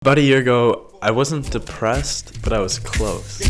About a year ago, I wasn't depressed, but I was close.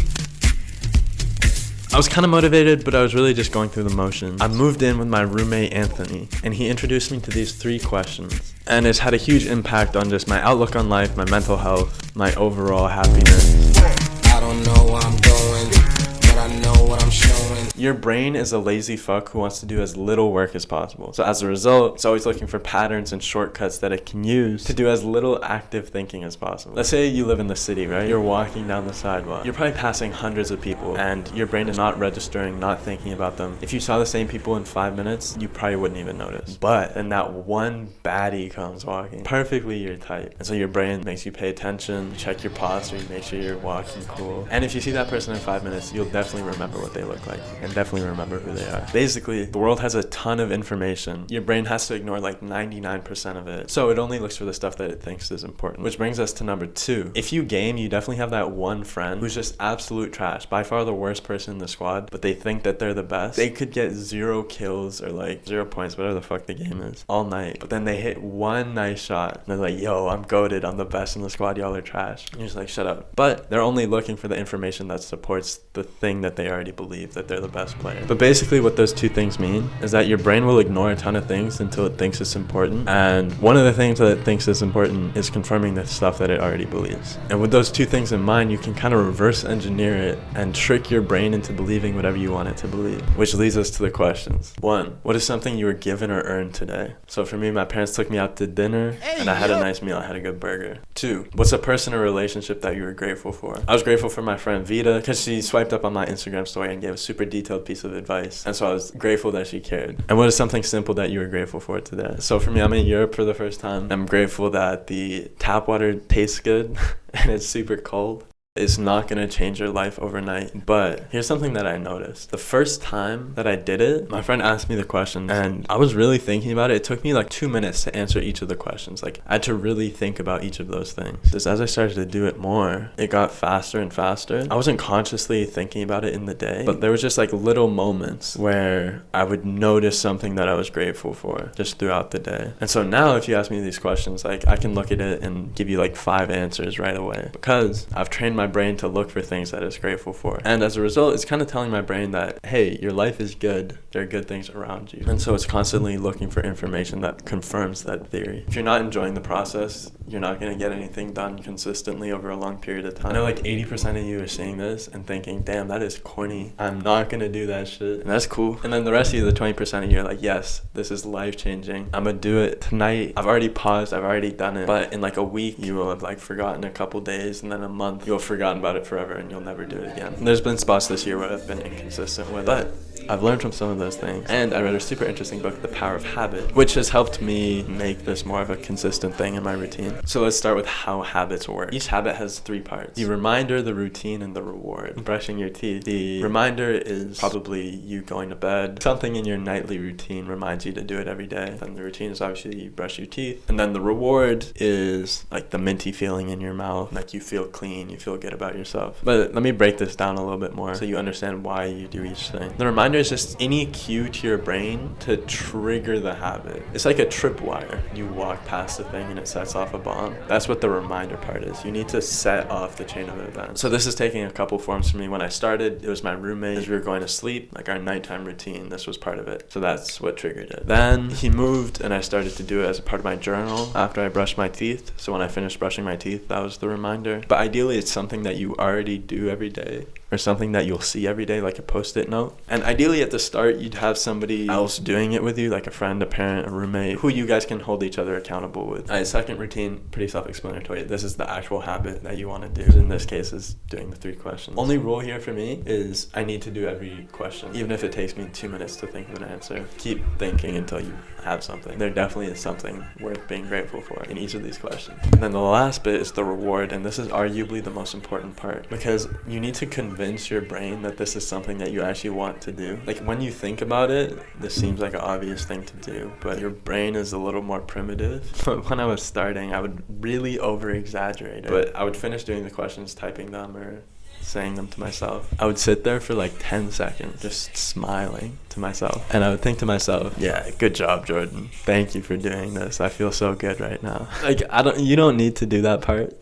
I was kind of motivated, but I was really just going through the motions. I moved in with my roommate, Anthony, and he introduced me to these 3 questions. And it's had a huge impact on just my outlook on life, my mental health, my overall happiness. I don't know where I'm going, but I know what I'm showing. Your brain is a lazy fuck who wants to do as little work as possible. So as a result, it's always looking for patterns and shortcuts that it can use to do as little active thinking as possible. Let's say you live in the city, right? You're walking down the sidewalk. You're probably passing hundreds of people and your brain is not registering, not thinking about them. If you saw the same people in 5 minutes, you probably wouldn't even notice. But then that one baddie comes walking, perfectly your type. And so your brain makes you pay attention, check your posture, make sure you're walking cool. And if you see that person in 5 minutes, you'll definitely remember what they look like. And definitely remember who they are. Basically, the world has a ton of information. Your brain has to ignore like 99% of it. So it only looks for the stuff that it thinks is important. Which brings us to number 2. If you game, you definitely have that one friend who's just absolute trash. By far the worst person in the squad, but they think that they're the best. They could get 0 kills or like 0 points, whatever the fuck the game is, all night. But then they hit one nice shot. And they're like, yo, I'm goated. I'm the best in the squad. Y'all are trash. And you're just like, shut up. But they're only looking for the information that supports the thing that they already believe, that they're the best player. But basically what those 2 things mean is that your brain will ignore a ton of things until it thinks it's important. And one of the things that it thinks is important is confirming the stuff that it already believes. And with those 2 things in mind, you can kind of reverse engineer it and trick your brain into believing whatever you want it to believe. Which leads us to the questions. 1, what is something you were given or earned today? So for me, my parents took me out to dinner and I had a nice meal. I had a good burger. 2, what's a person or relationship that you were grateful for? I was grateful for my friend Vita because she swiped up on my Instagram story and gave a super detailed piece of advice. And so I was grateful that she cared. And what is something simple that you were grateful for today? So for me, I'm in Europe for the first time. I'm grateful that the tap water tastes good and it's super cold. It's not going to change your life overnight. But here's something that I noticed. The first time that I did it, my friend asked me the question and I was really thinking about it. It took me like 2 minutes to answer each of the questions. Like I had to really think about each of those things. Just as I started to do it more, it got faster and faster. I wasn't consciously thinking about it in the day, but there was just like little moments where I would notice something that I was grateful for just throughout the day. And so now if you ask me these questions, like I can look at it and give you like 5 answers right away because I've trained my brain to look for things that it's grateful for. And as a result, it's kind of telling my brain that, hey, your life is good. There are good things around you. And so it's constantly looking for information that confirms that theory. If you're not enjoying the process, you're not going to get anything done consistently over a long period of time. I know like 80% of you are seeing this and thinking, damn, that is corny. I'm not going to do that shit. And that's cool. And then the rest of you, the 20% of you are like, yes, this is life-changing. I'm going to do it tonight. I've already paused. I've already done it. But in like a week, you will have like forgotten a couple days, and then a month, you'll have forgotten about it forever and you'll never do it again. And there's been spots this year where I've been inconsistent with it. But I've learned from some of those things. And I read a super interesting book, The Power of Habit, which has helped me make this more of a consistent thing in my routine. So let's start with how habits work. Each habit has 3 parts: the reminder, the routine, and the reward. Brushing your teeth. The reminder is probably you going to bed. Something in your nightly routine reminds you to do it every day. Then the routine is obviously you brush your teeth. And then the reward is like the minty feeling in your mouth. Like you feel clean, you feel good about yourself. But let me break this down a little bit more so you understand why you do each thing. The reminder is just any cue to your brain to trigger the habit. It's like a tripwire. You walk past the thing and it sets off a bomb. That's what the reminder part is. You need to set off the chain of events. So this is taking a couple forms for me. When I started, it was my roommate. As we were going to sleep, like our nighttime routine, this was part of it. So that's what triggered it. Then he moved and I started to do it as a part of my journal after I brushed my teeth. So when I finished brushing my teeth, that was the reminder. But ideally, it's something that you already do every day, or something that you'll see every day, like a post-it note. And ideally at the start, you'd have somebody else doing it with you, like a friend, a parent, a roommate, who you guys can hold each other accountable with. All right, second routine, pretty self-explanatory. This is the actual habit that you want to do. In this case, is doing the 3 questions. Only rule here for me is I need to do every question, even if it takes me 2 minutes to think of an answer. Keep thinking until you have something. There definitely is something worth being grateful for in each of these questions. And then the last bit is the reward, and this is arguably the most important part because you need to convince your brain that this is something that you actually want to do. Like when you think about it, this seems like an obvious thing to do, but your brain is a little more primitive. But when I was starting, I would really over exaggerate it. But I would finish doing the questions, typing them, or saying them to myself. I would sit there for like 10 seconds just smiling to myself. And I would think to myself, yeah, good job, Jordan. Thank you for doing this. I feel so good right now. Like, you don't need to do that part.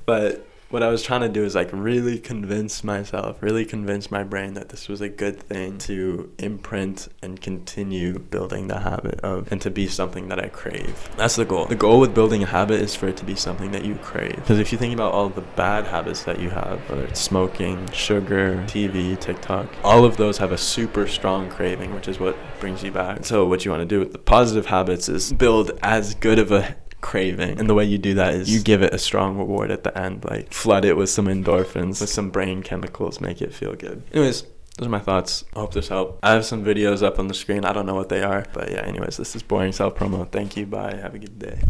But what I was trying to do is like really convince myself, really convince my brain that this was a good thing to imprint and continue building the habit of, and to be something that I crave. That's the goal. The goal with building a habit is for it to be something that you crave. Because if you think about all the bad habits that you have, whether it's smoking, sugar, TV, TikTok, all of those have a super strong craving, which is what brings you back. So what you want to do with the positive habits is build as good of a craving, and the way you do that is you give it a strong reward at the end, like flood it with some endorphins, with some brain chemicals, make it feel good. Anyways, those are my thoughts. I hope this helped. I have some videos up on the screen. I don't know what they are, but yeah, anyways, this is boring self promo. Thank you, bye, have a good day.